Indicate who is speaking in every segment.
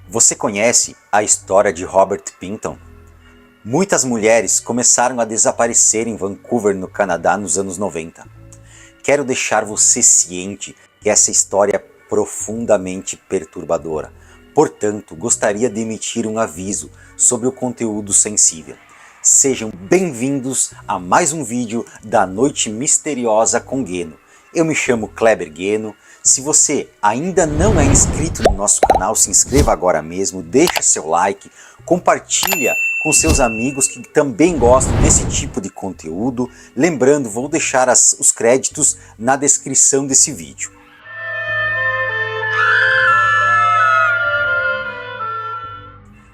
Speaker 1: Você conhece a história de Robert Pinton? Muitas mulheres começaram a desaparecer em Vancouver, no Canadá, nos anos 90. Quero deixar você ciente que essa história é profundamente perturbadora. Portanto, gostaria de emitir um aviso sobre o conteúdo sensível. Sejam bem-vindos a mais um vídeo da Noite Misteriosa com Gueno. Eu me chamo Kleber Gueno. Se você ainda não é inscrito no nosso canal, se inscreva agora mesmo, deixa seu like, compartilha com seus amigos que também gostam desse tipo de conteúdo. Lembrando, vou deixar os créditos na descrição desse vídeo.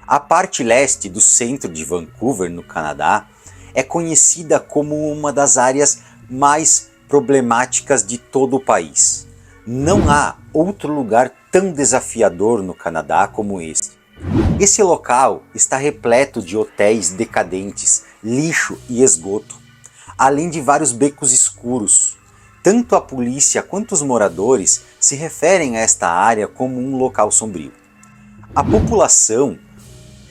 Speaker 1: A parte leste do centro de Vancouver, no Canadá, é conhecida como uma das áreas mais problemáticas de todo o país. Não há outro lugar tão desafiador no Canadá como esse. Esse local está repleto de hotéis decadentes, lixo e esgoto, além de vários becos escuros. Tanto a polícia quanto os moradores se referem a esta área como um local sombrio. A população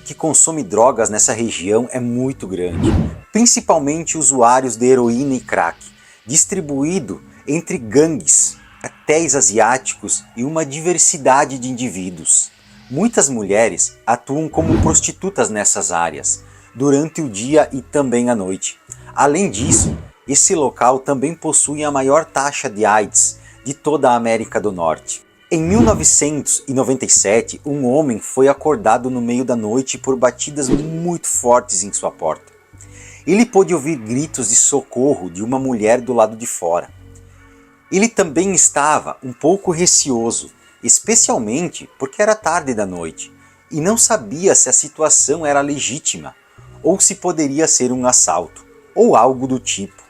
Speaker 1: que consome drogas nessa região é muito grande, principalmente usuários de heroína e crack, distribuído entre gangues, cartéis asiáticos e uma diversidade de indivíduos. Muitas mulheres atuam como prostitutas nessas áreas, durante o dia e também à noite. Além disso, esse local também possui a maior taxa de AIDS de toda a América do Norte. Em 1997, um homem foi acordado no meio da noite por batidas muito fortes em sua porta. Ele pôde ouvir gritos de socorro de uma mulher do lado de fora. Ele também estava um pouco receoso, especialmente porque era tarde da noite, e não sabia se a situação era legítima, ou se poderia ser um assalto, ou algo do tipo.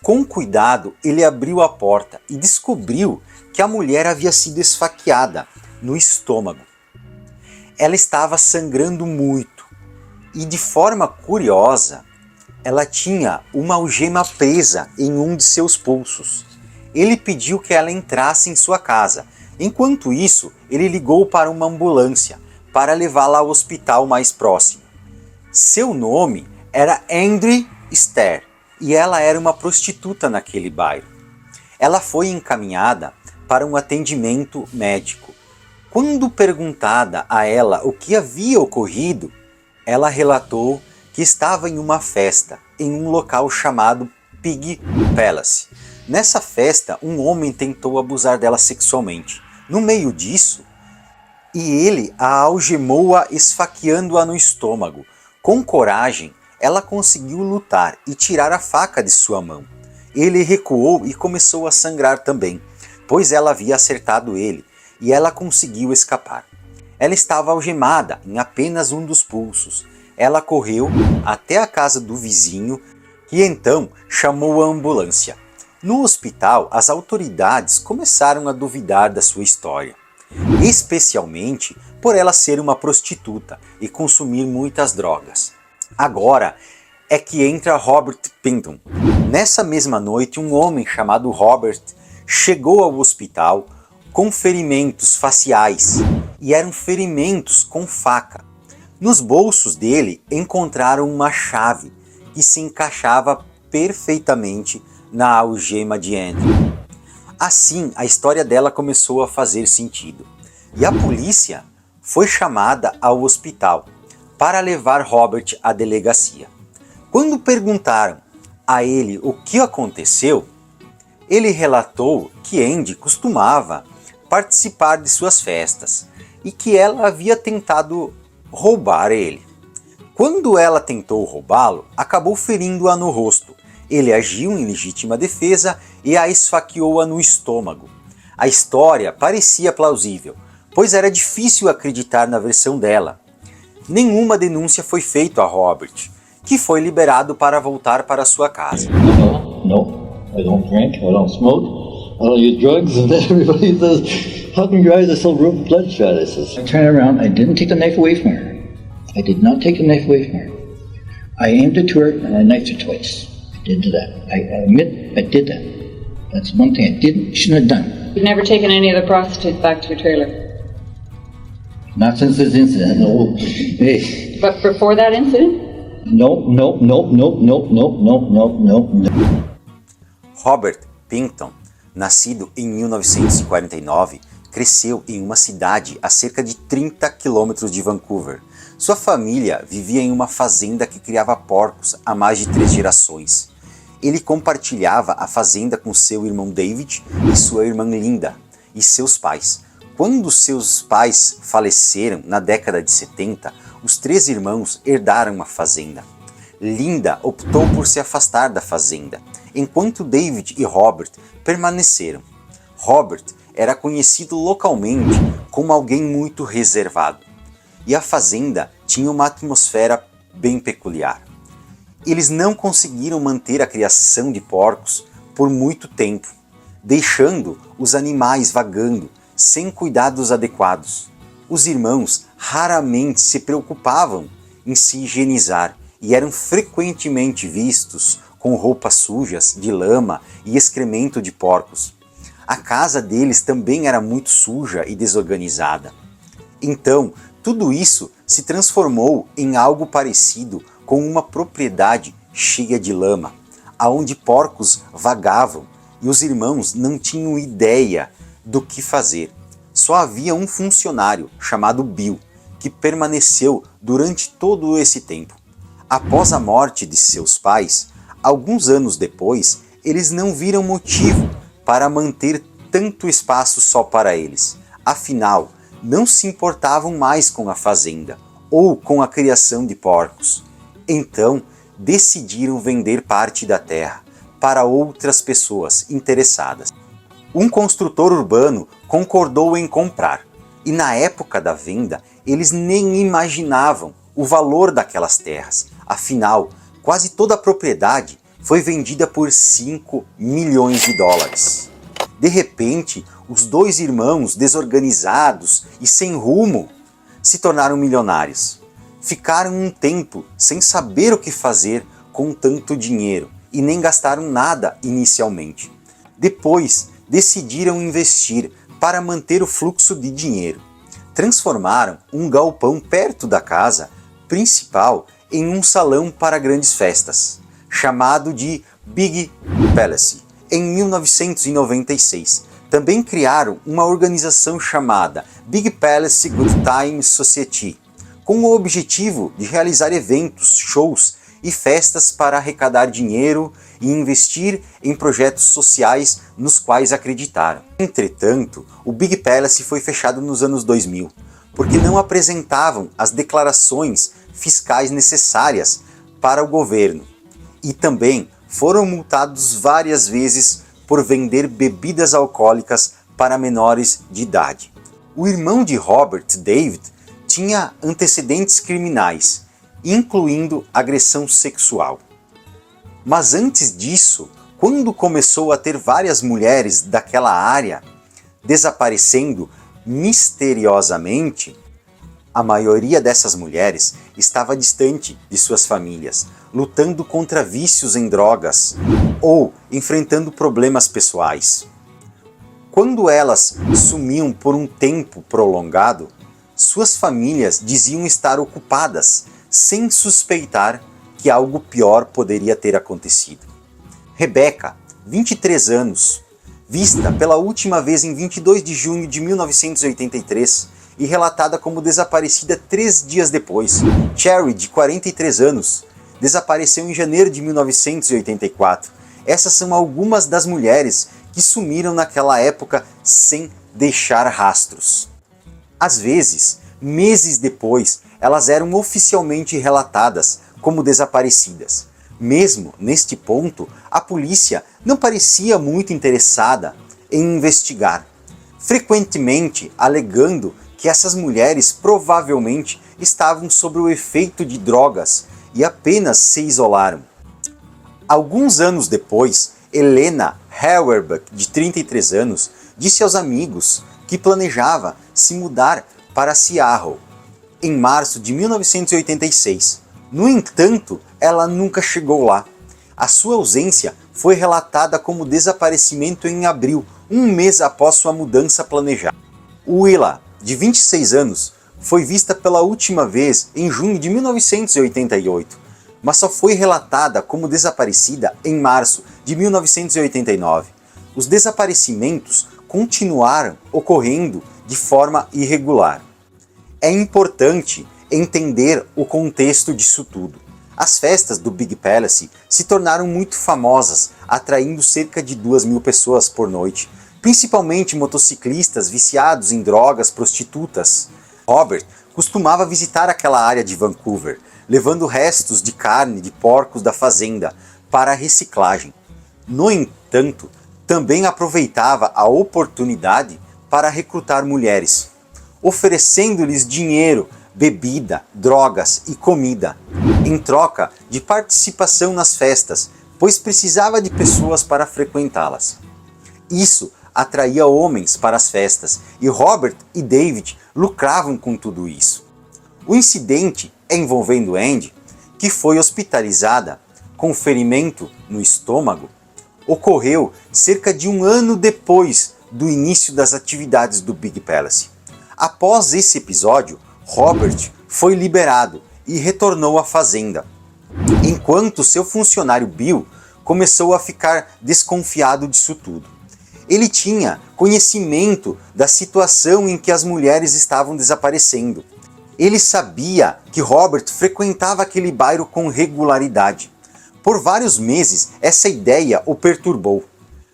Speaker 1: Com cuidado, ele abriu a porta e descobriu que a mulher havia sido esfaqueada no estômago. Ela estava sangrando muito, e de forma curiosa, ela tinha uma algema presa em um de seus pulsos. Ele pediu que ela entrasse em sua casa. Enquanto isso, ele ligou para uma ambulância para levá-la ao hospital mais próximo. Seu nome era Andrea Esther e ela era uma prostituta naquele bairro. Ela foi encaminhada para um atendimento médico. Quando perguntada a ela o que havia ocorrido, ela relatou que estava em uma festa em um local chamado Pig Palace. Nessa festa, um homem tentou abusar dela sexualmente. No meio disso, ele a algemou-a, esfaqueando-a no estômago. Com coragem, ela conseguiu lutar e tirar a faca de sua mão. Ele recuou e começou a sangrar também, pois ela havia acertado ele, e ela conseguiu escapar. Ela estava algemada em apenas um dos pulsos. Ela correu até a casa do vizinho, que então chamou a ambulância. No hospital, as autoridades começaram a duvidar da sua história, especialmente por ela ser uma prostituta e consumir muitas drogas. Agora é que entra Robert Pinton. Nessa mesma noite, um homem chamado Robert chegou ao hospital com ferimentos faciais, e eram ferimentos com faca. Nos bolsos dele encontraram uma chave que se encaixava perfeitamente na algema de Andrea. Assim, a história dela começou a fazer sentido, e a polícia foi chamada ao hospital para levar Robert à delegacia. Quando perguntaram a ele o que aconteceu, ele relatou que Andy costumava participar de suas festas e que ela havia tentado roubar ele. Quando ela tentou roubá-lo, acabou ferindo-a no rosto. Ele agiu em legítima defesa e a esfaqueou-a no estômago. A história parecia plausível, pois era difícil acreditar na versão dela. Nenhuma denúncia foi feita a Robert, que foi liberado para voltar para sua casa.
Speaker 2: No, I don't drink, I don't smoke, I don't use drugs, and everybody says, how come your eyes are so bloodshot? I says, I turned around, I didn't take the knife away from her. I did not take the knife away from her. I aimed it to her and I knifed her twice. I did that. I admit I did that. That's one thing I shouldn't have done.
Speaker 3: You've never taken any of the prostitutes back to your trailer?
Speaker 2: Not since this incident, no. Hey.
Speaker 3: But before that incident?
Speaker 2: No.
Speaker 1: Robert Pinkton, nascido em 1949, cresceu em uma cidade a cerca de 30 quilômetros de Vancouver. Sua família vivia em uma fazenda que criava porcos há mais de 3 gerações. Ele compartilhava a fazenda com seu irmão David e sua irmã Linda e seus pais. Quando seus pais faleceram na década de 70, os 3 irmãos herdaram a fazenda. Linda optou por se afastar da fazenda, enquanto David e Robert permaneceram. Robert era conhecido localmente como alguém muito reservado, e a fazenda tinha uma atmosfera bem peculiar. Eles não conseguiram manter a criação de porcos por muito tempo, deixando os animais vagando sem cuidados adequados. Os irmãos raramente se preocupavam em se higienizar e eram frequentemente vistos com roupas sujas de lama e excremento de porcos. A casa deles também era muito suja e desorganizada. Então, tudo isso se transformou em algo parecido com uma propriedade cheia de lama, aonde porcos vagavam e os irmãos não tinham ideia do que fazer. Só havia um funcionário chamado Bill, que permaneceu durante todo esse tempo. Após a morte de seus pais, alguns anos depois, eles não viram motivo para manter tanto espaço só para eles. Afinal, não se importavam mais com a fazenda ou com a criação de porcos. Então, decidiram vender parte da terra para outras pessoas interessadas. Um construtor urbano concordou em comprar, e na época da venda, eles nem imaginavam o valor daquelas terras. Afinal, quase toda a propriedade foi vendida por 5 milhões de dólares. De repente, os 2 irmãos, desorganizados e sem rumo, se tornaram milionários. Ficaram um tempo sem saber o que fazer com tanto dinheiro e nem gastaram nada inicialmente. Depois, decidiram investir para manter o fluxo de dinheiro. Transformaram um galpão perto da casa principal em um salão para grandes festas, chamado de Big Palace, em 1996. Também criaram uma organização chamada Big Palace Good Time Society, com o objetivo de realizar eventos, shows e festas para arrecadar dinheiro e investir em projetos sociais nos quais acreditaram. Entretanto, o Big Palace foi fechado nos anos 2000, porque não apresentavam as declarações fiscais necessárias para o governo, e também foram multados várias vezes por vender bebidas alcoólicas para menores de idade. O irmão de Robert, David, tinha antecedentes criminais, incluindo agressão sexual. Mas antes disso, quando começou a ter várias mulheres daquela área desaparecendo misteriosamente, a maioria dessas mulheres estava distante de suas famílias, lutando contra vícios em drogas ou enfrentando problemas pessoais. Quando elas sumiam por um tempo prolongado, suas famílias diziam estar ocupadas, sem suspeitar que algo pior poderia ter acontecido. Rebecca, 23 anos, vista pela última vez em 22 de junho de 1983 e relatada como desaparecida 3 dias depois. Cherry, de 43 anos, desapareceu em janeiro de 1984. Essas são algumas das mulheres que sumiram naquela época sem deixar rastros. Às vezes, meses depois, elas eram oficialmente relatadas como desaparecidas. Mesmo neste ponto, a polícia não parecia muito interessada em investigar, frequentemente alegando que essas mulheres provavelmente estavam sob o efeito de drogas e apenas se isolaram. Alguns anos depois, Helena Hauerbach, de 33 anos, disse aos amigos que planejava se mudar para Seattle em março de 1986. No entanto, ela nunca chegou lá. A sua ausência foi relatada como desaparecimento em abril, um mês após sua mudança planejada. Willa, de 26 anos, foi vista pela última vez em junho de 1988, mas só foi relatada como desaparecida em março de 1989. Os desaparecimentos continuaram ocorrendo de forma irregular. É importante entender o contexto disso tudo. As festas do Big Palace se tornaram muito famosas, atraindo cerca de 2.000 pessoas por noite, principalmente motociclistas viciados em drogas, prostitutas. Robert costumava visitar aquela área de Vancouver, levando restos de carne de porcos da fazenda para a reciclagem. No entanto, também aproveitava a oportunidade para recrutar mulheres, oferecendo-lhes dinheiro, bebida, drogas e comida, em troca de participação nas festas, pois precisava de pessoas para frequentá-las. Isso atraía homens para as festas e Robert e David lucravam com tudo isso. O incidente envolvendo Andy, que foi hospitalizada com ferimento no estômago, ocorreu cerca de 1 ano depois do início das atividades do Big Palace. Após esse episódio, Robert foi liberado e retornou à fazenda, enquanto seu funcionário Bill começou a ficar desconfiado disso tudo. Ele tinha conhecimento da situação em que as mulheres estavam desaparecendo. Ele sabia que Robert frequentava aquele bairro com regularidade. Por vários meses, essa ideia o perturbou,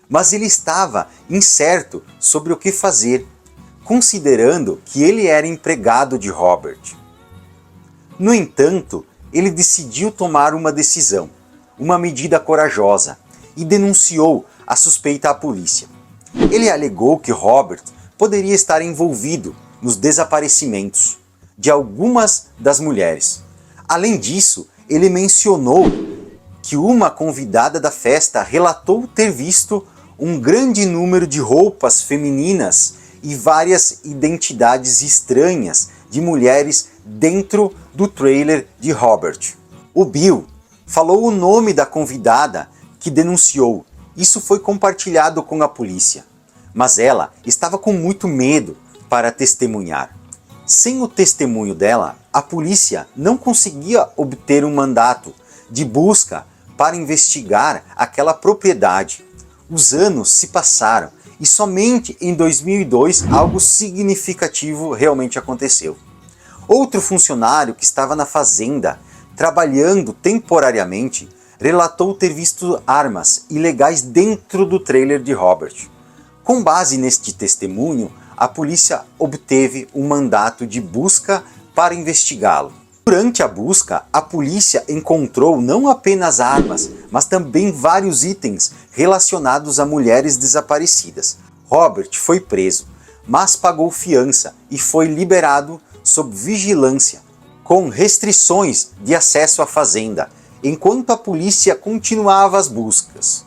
Speaker 1: mas ele estava incerto sobre o que fazer, considerando que ele era empregado de Robert. No entanto, ele decidiu tomar uma decisão, uma medida corajosa, e denunciou a suspeita à polícia. Ele alegou que Robert poderia estar envolvido nos desaparecimentos de algumas das mulheres. Além disso, ele mencionou que uma convidada da festa relatou ter visto um grande número de roupas femininas e várias identidades estranhas de mulheres dentro do trailer de Robert. O Bill falou o nome da convidada que denunciou. Isso foi compartilhado com a polícia, mas ela estava com muito medo para testemunhar. Sem o testemunho dela, a polícia não conseguia obter um mandato de busca para investigar aquela propriedade. Os anos se passaram e somente em 2002 algo significativo realmente aconteceu. Outro funcionário que estava na fazenda, trabalhando temporariamente, relatou ter visto armas ilegais dentro do trailer de Robert. Com base neste testemunho, a polícia obteve um mandato de busca para investigá-lo. Durante a busca, a polícia encontrou não apenas armas, mas também vários itens relacionados a mulheres desaparecidas. Robert foi preso, mas pagou fiança e foi liberado sob vigilância, com restrições de acesso à fazenda, enquanto a polícia continuava as buscas.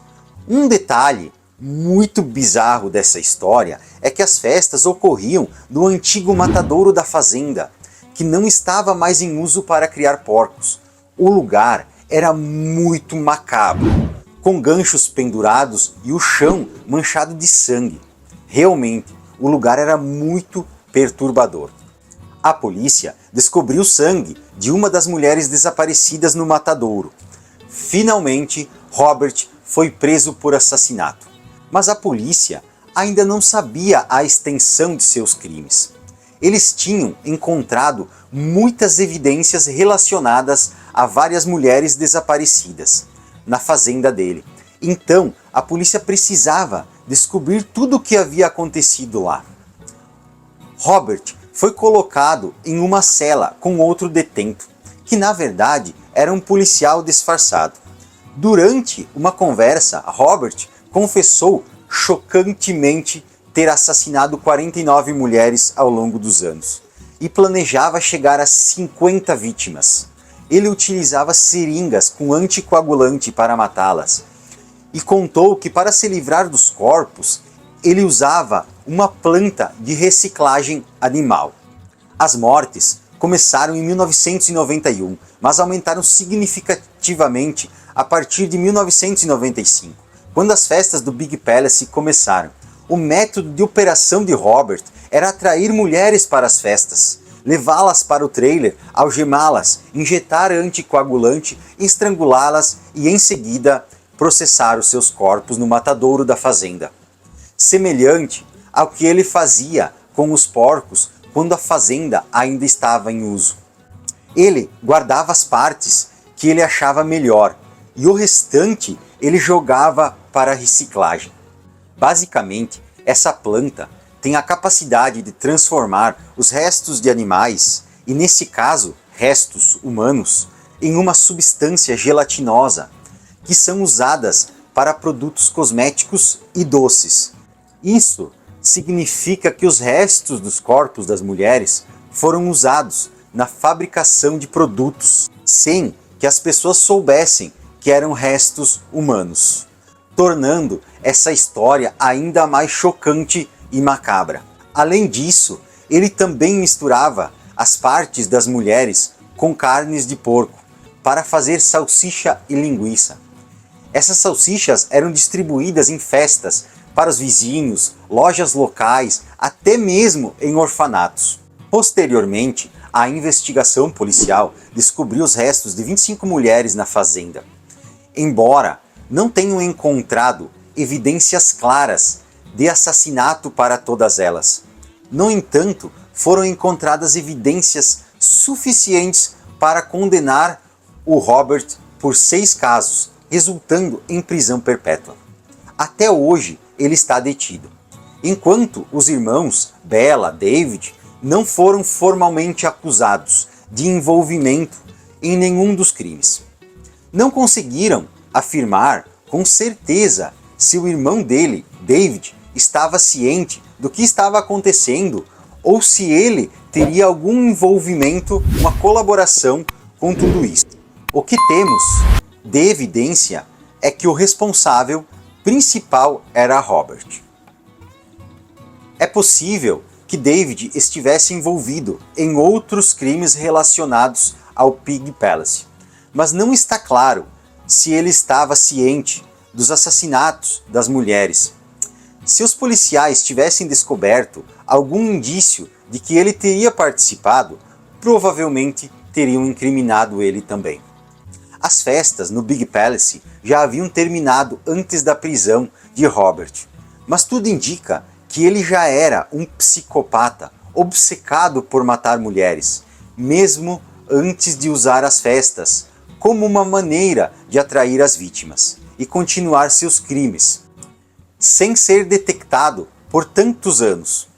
Speaker 1: Um detalhe muito bizarro dessa história é que as festas ocorriam no antigo matadouro da fazenda, que não estava mais em uso para criar porcos. O lugar era muito macabro, com ganchos pendurados e o chão manchado de sangue. Realmente, o lugar era muito perturbador. A polícia descobriu sangue de uma das mulheres desaparecidas no matadouro. Finalmente, Robert foi preso por assassinato. Mas a polícia ainda não sabia a extensão de seus crimes. Eles tinham encontrado muitas evidências relacionadas a várias mulheres desaparecidas na fazenda dele. Então, a polícia precisava descobrir tudo o que havia acontecido lá. Robert foi colocado em uma cela com outro detento, que na verdade era um policial disfarçado. Durante uma conversa, Robert confessou chocantemente ter assassinado 49 mulheres ao longo dos anos e planejava chegar a 50 vítimas. Ele utilizava seringas com anticoagulante para matá-las e contou que para se livrar dos corpos, ele usava uma planta de reciclagem animal. As mortes começaram em 1991, mas aumentaram significativamente a partir de 1995, quando as festas do Big Palace começaram. O método de operação de Robert era atrair mulheres para as festas, levá-las para o trailer, algemá-las, injetar anticoagulante, estrangulá-las e em seguida processar os seus corpos no matadouro da fazenda. Semelhante ao que ele fazia com os porcos quando a fazenda ainda estava em uso. Ele guardava as partes que ele achava melhor e o restante ele jogava para a reciclagem. Basicamente, essa planta tem a capacidade de transformar os restos de animais, e nesse caso, restos humanos, em uma substância gelatinosa, que são usadas para produtos cosméticos e doces. Isso significa que os restos dos corpos das mulheres foram usados na fabricação de produtos, sem que as pessoas soubessem que eram restos humanos, tornando essa história ainda mais chocante e macabra. Além disso, ele também misturava as partes das mulheres com carnes de porco para fazer salsicha e linguiça. Essas salsichas eram distribuídas em festas para os vizinhos, lojas locais, até mesmo em orfanatos. Posteriormente, a investigação policial descobriu os restos de 25 mulheres na fazenda. Embora não tenham encontrado evidências claras de assassinato para todas elas, no entanto, foram encontradas evidências suficientes para condenar o Robert por 6 casos, resultando em prisão perpétua. Até hoje, ele está detido, enquanto os irmãos Bella e David não foram formalmente acusados de envolvimento em nenhum dos crimes. Não conseguiram afirmar com certeza se o irmão dele, David, estava ciente do que estava acontecendo ou se ele teria algum envolvimento, uma colaboração com tudo isso. O que temos de evidência é que o responsável principal era Robert. É possível que David estivesse envolvido em outros crimes relacionados ao Pig Palace, mas não está claro se ele estava ciente dos assassinatos das mulheres. Se os policiais tivessem descoberto algum indício de que ele teria participado, provavelmente teriam incriminado ele também. As festas no Big Palace já haviam terminado antes da prisão de Robert, mas tudo indica que ele já era um psicopata obcecado por matar mulheres, mesmo antes de usar as festas como uma maneira de atrair as vítimas e continuar seus crimes, sem ser detectado por tantos anos.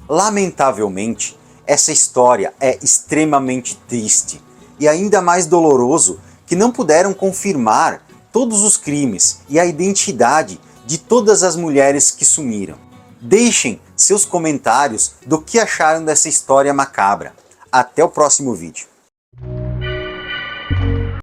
Speaker 1: Lamentavelmente, essa história é extremamente triste e ainda mais doloroso que não puderam confirmar todos os crimes e a identidade de todas as mulheres que sumiram. Deixem seus comentários do que acharam dessa história macabra. Até o próximo vídeo.